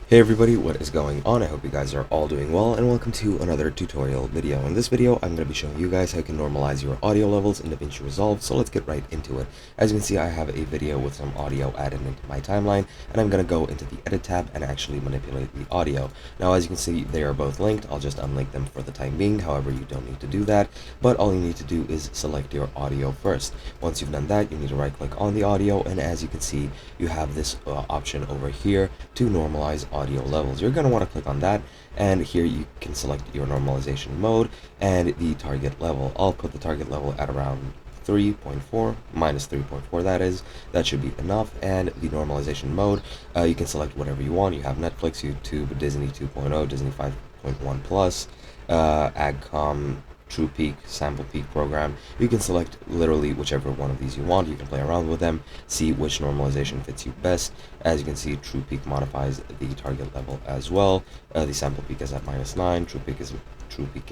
Hey everybody, what is going on? I hope you guys are all doing well, and welcome to another tutorial video. In this video, I'm going to be showing you guys how you can normalize your audio levels in Davinci Resolve, so let's get right into it. As you can see, I have a video with some audio added into my timeline, and I'm going to go into the Edit tab and actually manipulate the audio. Now, as you can see, they are both linked. I'll just unlink them for the time being, however, you don't need to do that, but all you need to do is select your audio first. Once you've done that, you need to right-click on the audio, and as you can see, you have this option over here to normalize audio levels. You're going to want to click on that, and here you can select your normalization mode and the target level. I'll put the target level at around 3.4 minus 3.4, that should be enough. And the normalization mode, you can select whatever you want. You have Netflix, YouTube, Disney 2.0, Disney 5.1 plus, AgCom, True Peak, Sample Peak program. You can select literally whichever one of these you want. You can play around with them, see which normalization fits you best. As you can see, True Peak modifies the target level as well. The Sample Peak is at -9, True Peak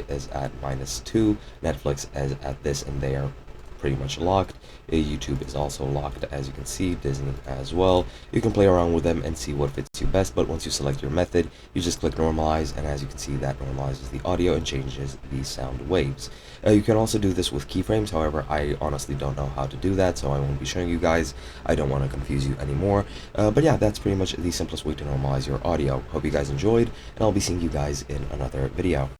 is at -2, Netflix is at this, and they are pretty much locked. YouTube is also locked, as you can see, Disney as well. You can play around with them and see what fits you best, but once you select your method, you just click normalize, and as you can see, that normalizes the audio and changes the sound waves. You can also do this with keyframes, however, I honestly don't know how to do that, so I won't be showing you guys. I don't want to confuse you anymore, but yeah, that's pretty much the simplest way to normalize your audio. Hope you guys enjoyed, and I'll be seeing you guys in another video.